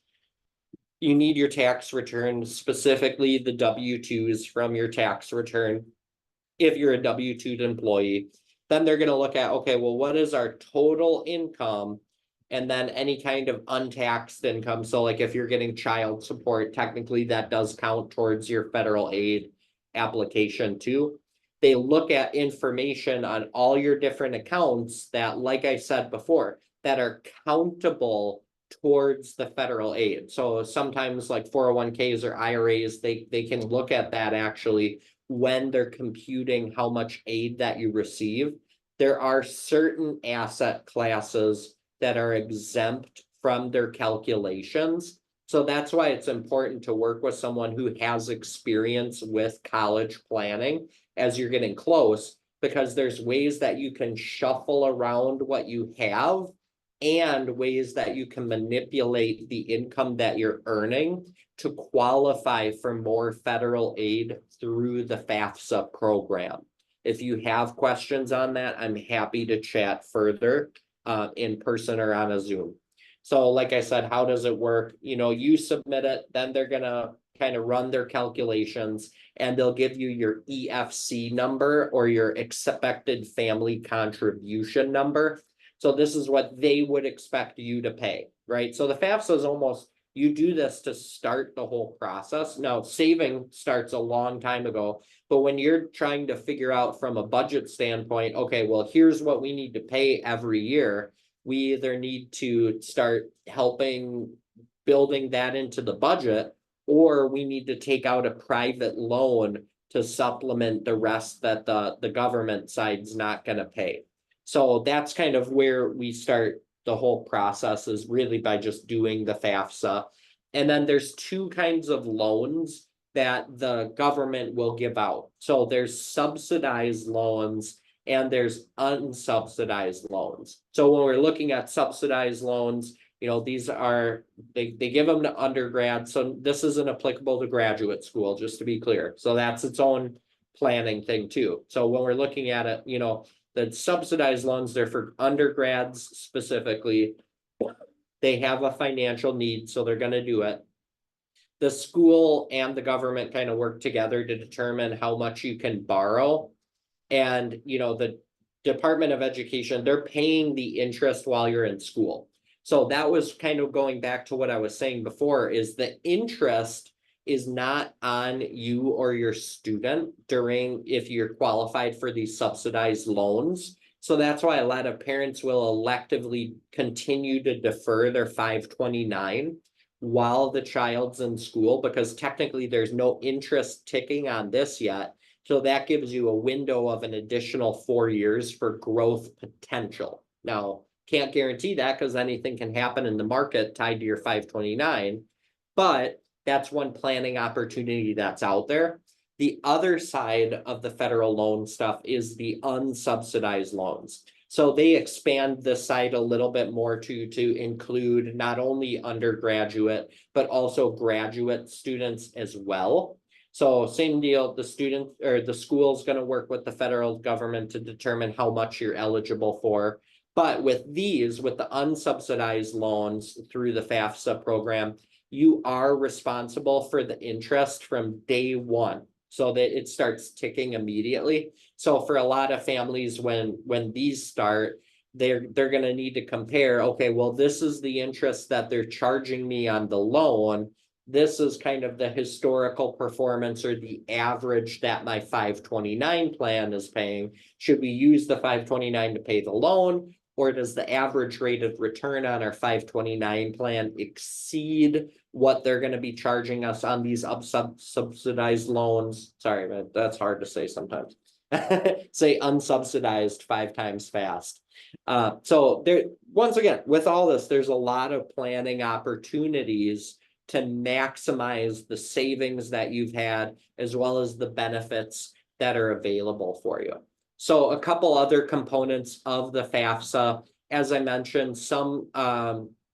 You need your tax return, specifically the W-2s from your tax return. If you're a W-2 employee, then they're going to look at, okay, well, what is our total income? And then any kind of untaxed income. So like if you're getting child support, technically that does count towards your federal aid application too. They look at information on all your different accounts that, like I said before, that are countable towards the federal aid. So sometimes like 401ks or IRAs, they can look at that actually when they're computing how much aid that you receive. There are certain asset classes that are exempt from their calculations. So that's why it's important to work with someone who has experience with college planning as you're getting close, because there's ways that you can shuffle around what you have and ways that you can manipulate the income that you're earning to qualify for more federal aid through the FAFSA program. If you have questions on that, I'm happy to chat further in person or on a Zoom. So like I said, how does it work? You submit it, then they're going to kind of run their calculations and they'll give you your EFC number or your expected family contribution number. So this is what they would expect you to pay, right? So the FAFSA is almost, you do this to start the whole process. Now, saving starts a long time ago, but when you're trying to figure out from a budget standpoint, okay, well, here's what we need to pay every year. We either need to start helping building that into the budget, or we need to take out a private loan to supplement the rest that the government side's not going to pay. So that's kind of where we start the whole process, is really by just doing the FAFSA. And then there's two kinds of loans that the government will give out. So there's subsidized loans and there's unsubsidized loans. So when we're looking at subsidized loans, these are, they give them to undergrad. So this isn't applicable to graduate school, just to be clear. So that's its own planning thing too. So when we're looking at it, the subsidized loans, they're for undergrads specifically. They have a financial need, so they're going to do it. The school and the government kind of work together to determine how much you can borrow. And, the Department of Education, they're paying the interest while you're in school. So that was kind of going back to what I was saying before, is the interest is not on you or your student if you're qualified for these subsidized loans. So that's why a lot of parents will electively continue to defer their 529 while the child's in school, because technically there's no interest ticking on this yet. So that gives you a window of an additional 4 years for growth potential. Now, can't guarantee that because anything can happen in the market tied to your 529, but that's one planning opportunity that's out there. The other side of the federal loan stuff is the unsubsidized loans. So they expand this side a little bit more to include not only undergraduate, but also graduate students as well. So same deal, the student or the school's going to work with the federal government to determine how much you're eligible for. But with the unsubsidized loans through the FAFSA program, you are responsible for the interest from day one, so that it starts ticking immediately. So for a lot of families, when these start, they're going to need to compare, okay, well, this is the interest that they're charging me on the loan. This is kind of the historical performance or the average that my 529 plan is paying. Should we use the 529 to pay the loan, or does the average rate of return on our 529 plan exceed what they're going to be charging us on these subsidized loans? Sorry, man, that's hard to say sometimes. Say unsubsidized 5 times fast. So there, once again, with all this, there's a lot of planning opportunities to maximize the savings that you've had, as well as the benefits that are available for you. So a couple other components of the FAFSA, as I mentioned, some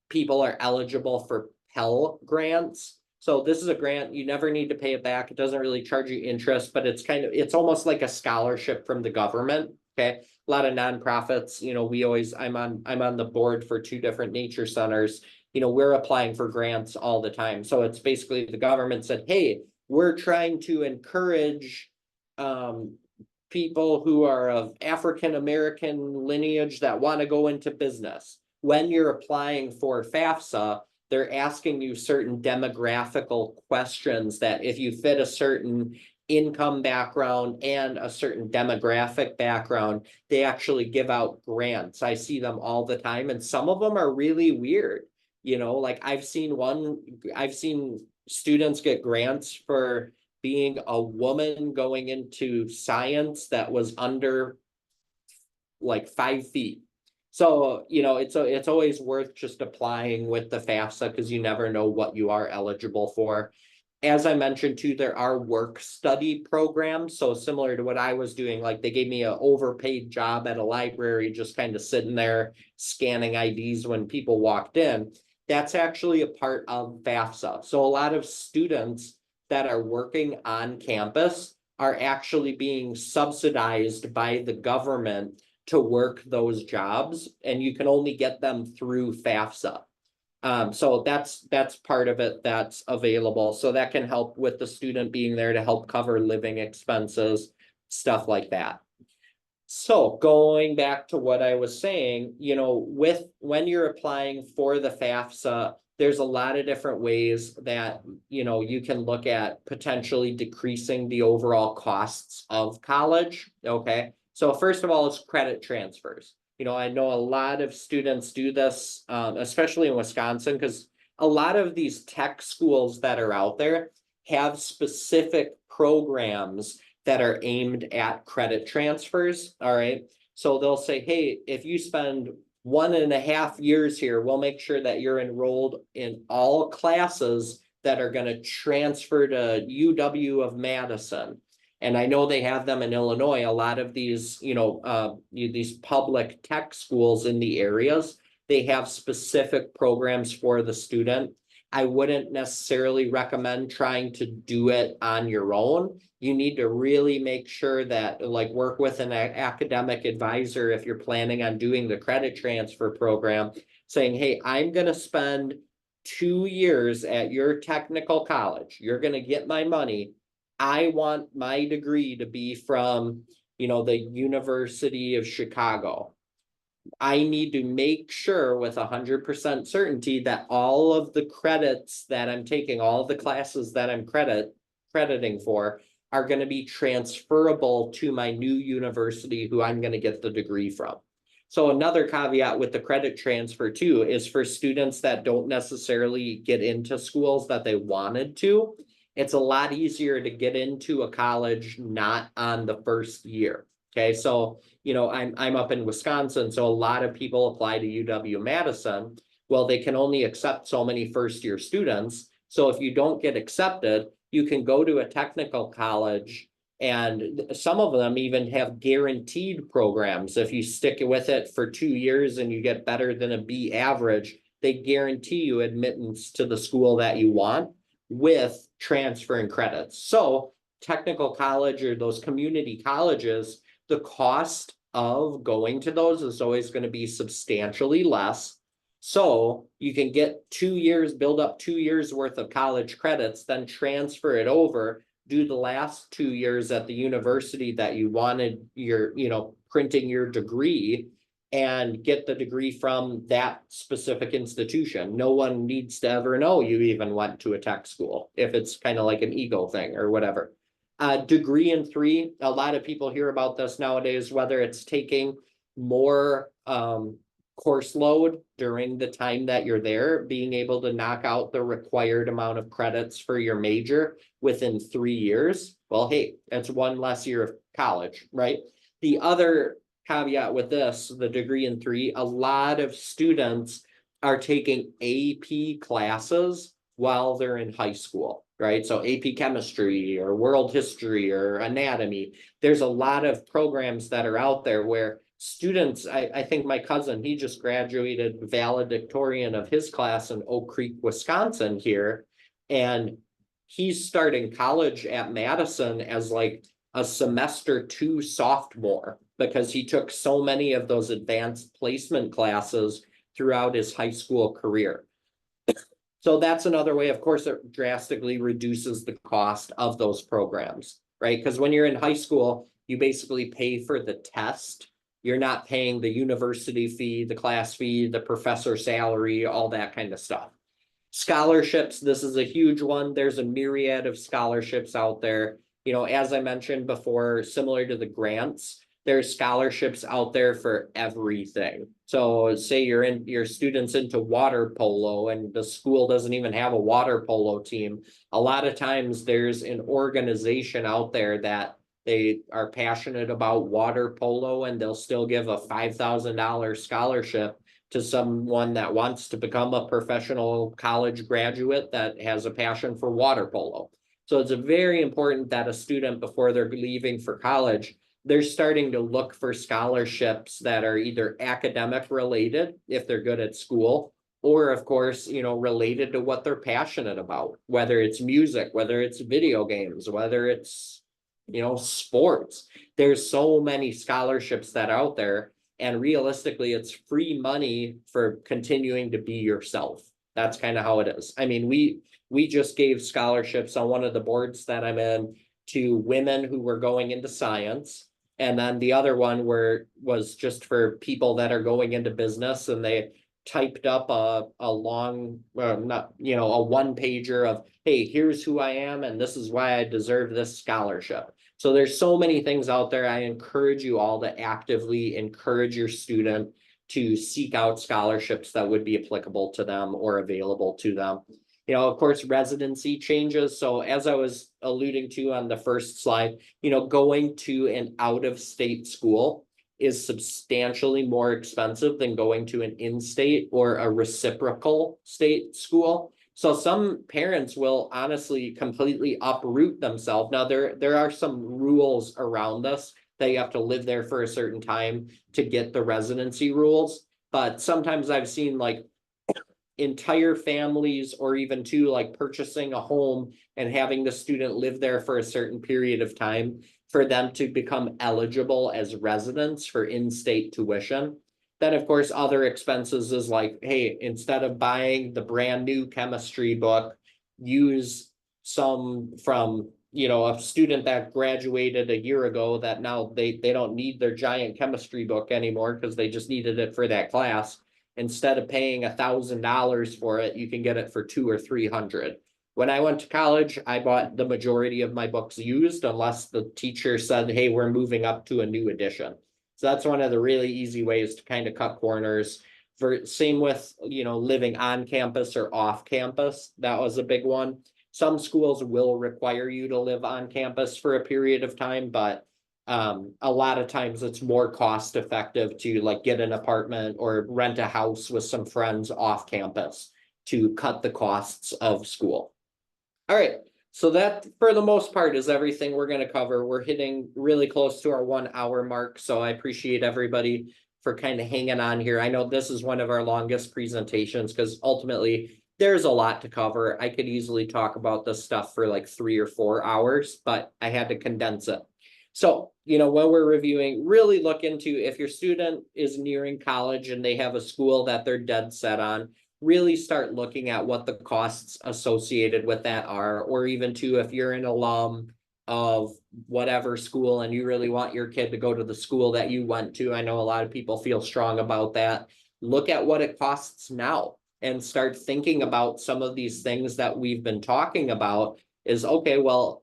people are eligible for Pell grants. So this is a grant, you never need to pay it back. It doesn't really charge you interest, but it's almost like a scholarship from the government. Okay. A lot of nonprofits, I'm on the board for 2 different nature centers. We're applying for grants all the time. So it's basically the government said, hey, we're trying to encourage people who are of African-American lineage that want to go into business. When you're applying for FAFSA, they're asking you certain demographical questions that if you fit a certain income background and a certain demographic background, they actually give out grants. I see them all the time, and some of them are really weird. Like I've seen students get grants for being a woman going into science that was under like 5 feet. So, it's always worth just applying with the FAFSA, because you never know what you are eligible for. As I mentioned too, there are work study programs. So similar to what I was doing, like they gave me an overpaid job at a library, just kind of sitting there scanning IDs when people walked in. That's actually a part of FAFSA. So a lot of students that are working on campus are actually being subsidized by the government to work those jobs, and you can only get them through FAFSA. So that's part of it that's available. So that can help with the student being there to help cover living expenses, stuff like that. So going back to what I was saying, when you're applying for the FAFSA, there's a lot of different ways that, you can look at potentially decreasing the overall costs of college. Okay. So first of all, it's credit transfers. I know a lot of students do this, especially in Wisconsin, because a lot of these tech schools that are out there have specific programs that are aimed at credit transfers. All right. So they'll say, hey, if you spend 1.5 years here, we'll make sure that you're enrolled in all classes that are going to transfer to UW of Madison. And I know they have them in Illinois. A lot of these, these public tech schools in the areas, they have specific programs for the student. I wouldn't necessarily recommend trying to do it on your own. You need to really make sure that, like, work with an academic advisor if you're planning on doing the credit transfer program, saying, hey, I'm going to spend 2 years at your technical college. You're going to get my money. I want my degree to be from, the University of Chicago. I need to make sure with 100% certainty that all of the credits that I'm taking, all of the classes that I'm crediting for are going to be transferable to my new university who I'm going to get the degree from. So another caveat with the credit transfer too is for students that don't necessarily get into schools that they wanted to, it's a lot easier to get into a college not on the first year. Okay, so I'm up in Wisconsin, so a lot of people apply to UW-Madison. Well, they can only accept so many first-year students. So if you don't get accepted, you can go to a technical college, and some of them even have guaranteed programs. If you stick with it for 2 years and you get better than a B average, they guarantee you admittance to the school that you want with transferring credits. So technical college or those community colleges, the cost of going to those is always going to be substantially less. So you can get 2 years, build up 2 years worth of college credits, then transfer it over, do the last 2 years at the university that you wanted your, printing your degree, and get the degree from that specific institution. No one needs to ever know you even went to a tech school, if it's kind of like an ego thing or whatever. Degree in 3, a lot of people hear about this nowadays, whether it's taking more course load during the time that you're there, being able to knock out the required amount of credits for your major within 3 years. Well, hey, that's one less year of college, right? The other caveat with this, the degree in 3, a lot of students are taking AP classes while they're in high school, right? So AP chemistry or world history or anatomy. There's a lot of programs that are out there where students, I think my cousin, he just graduated valedictorian of his class in Oak Creek, Wisconsin here. And he's starting college at Madison as like a semester 2 sophomore because he took so many of those advanced placement classes throughout his high school career. So that's another way. Of course, it drastically reduces the cost of those programs, right? Because when you're in high school, you basically pay for the test. You're not paying the university fee, the class fee, the professor salary, all that kind of stuff. Scholarships, this is a huge one. There's a myriad of scholarships out there. As I mentioned before, similar to the grants, there's scholarships out there for everything. So say your student's into water polo and the school doesn't even have a water polo team. A lot of times there's an organization out there that they are passionate about water polo, and they'll still give a $5,000 scholarship to someone that wants to become a professional college graduate that has a passion for water polo. So it's very important that a student, before they're leaving for college, they're starting to look for scholarships that are either academic related, if they're good at school, or of course, related to what they're passionate about, whether it's music, whether it's video games, whether it's, sports. There's so many scholarships that are out there, and realistically, it's free money for continuing to be yourself. That's kind of how it is. I mean, we just gave scholarships on one of the boards that I'm in to women who were going into science. And then the other one was just for people that are going into business, and they typed up a long, a 1-pager of, hey, here's who I am, and this is why I deserve this scholarship. So there's so many things out there. I encourage you all to actively encourage your student to seek out scholarships that would be applicable to them or available to them. Of course, residency changes. So as I was alluding to on the first slide, going to an out-of-state school is substantially more expensive than going to an in-state or a reciprocal state school. So some parents will honestly completely uproot themselves. Now, there are some rules around this that you have to live there for a certain time to get the residency rules. But sometimes I've seen like entire families, or even like purchasing a home and having the student live there for a certain period of time for them to become eligible as residents for in-state tuition. Then, of course, other expenses is like, hey, instead of buying the brand new chemistry book, use some from, a student that graduated a year ago that now they don't need their giant chemistry book anymore because they just needed it for that class. Instead of paying $1,000 for it, you can get it for 200 or 300. When I went to college, I bought the majority of my books used unless the teacher said, hey, we're moving up to a new edition. So that's one of the really easy ways to kind of cut corners. Same with, living on campus or off campus. That was a big one. Some schools will require you to live on campus for a period of time, but a lot of times it's more cost effective to like get an apartment or rent a house with some friends off campus to cut the costs of school. All right. So that, for the most part, is everything we're going to cover. We're hitting really close to our 1 hour mark. So I appreciate everybody for kind of hanging on here. I know this is one of our longest presentations because ultimately there's a lot to cover. I could easily talk about this stuff for like 3 or 4 hours, but I had to condense it. So, when we're reviewing, really look into if your student is nearing college and they have a school that they're dead set on, really start looking at what the costs associated with that are, or even too, if you're an alum of whatever school and you really want your kid to go to the school that you went to. I know a lot of people feel strong about that. Look at what it costs now and start thinking about some of these things that we've been talking about is, okay, well,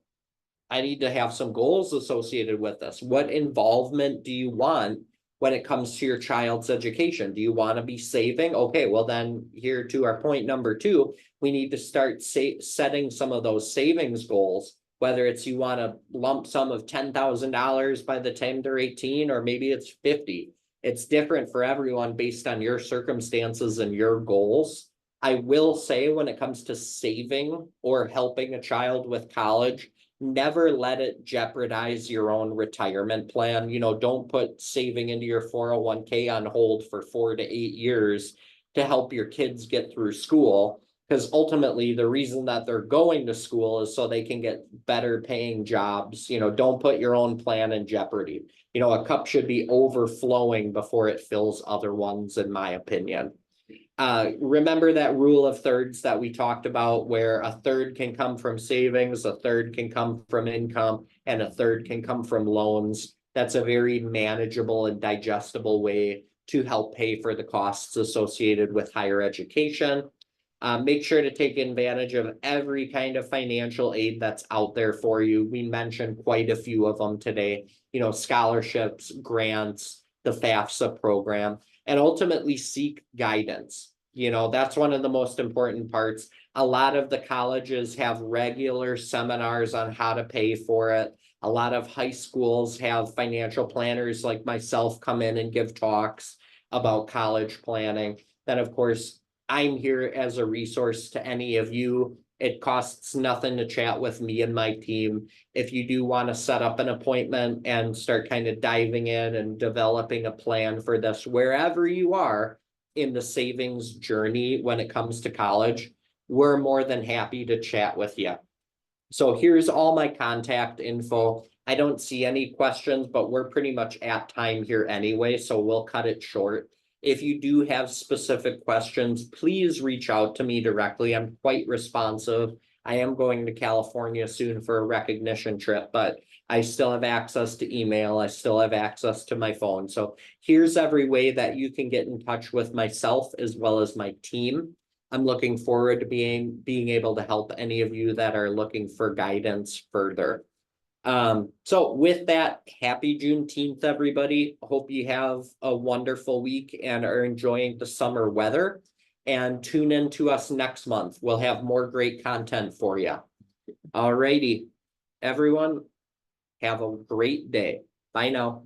I need to have some goals associated with this. What involvement do you want when it comes to your child's education? Do you want to be saving? Okay, well then here to our point number 2, we need to start setting some of those savings goals, whether it's you want a lump sum of $10,000 by the time they're 18, or maybe it's 50. It's different for everyone based on your circumstances and your goals. I will say when it comes to saving or helping a child with college, never let it jeopardize your own retirement plan. Don't put saving into your 401k on hold for 4 to 8 years to help your kids get through school. Because ultimately the reason that they're going to school is so they can get better paying jobs. Don't put your own plan in jeopardy. A cup should be overflowing before it fills other ones, in my opinion. Remember that rule of thirds that we talked about, where a third can come from savings, a third can come from income, and a third can come from loans. That's a very manageable and digestible way to help pay for the costs associated with higher education. Make sure to take advantage of every kind of financial aid that's out there for you. We mentioned quite a few of them today, scholarships, grants, the FAFSA program, and ultimately seek guidance. That's one of the most important parts. A lot of the colleges have regular seminars on how to pay for it. A lot of high schools have financial planners like myself come in and give talks about college planning. Then, of course, I'm here as a resource to any of you. It costs nothing to chat with me and my team. If you do want to set up an appointment and start kind of diving in and developing a plan for this, wherever you are in the savings journey when it comes to college, we're more than happy to chat with you. So here's all my contact info. I don't see any questions, but we're pretty much at time here anyway, so we'll cut it short. If you do have specific questions, please reach out to me directly. I'm quite responsive. I am going to California soon for a recognition trip, but I still have access to email. I still have access to my phone. So here's every way that you can get in touch with myself as well as my team. I'm looking forward to being able to help any of you that are looking for guidance further. So with that, happy Juneteenth, everybody. Hope you have a wonderful week and are enjoying the summer weather. And tune in to us next month. We'll have more great content for you. All righty, everyone, have a great day. Bye now.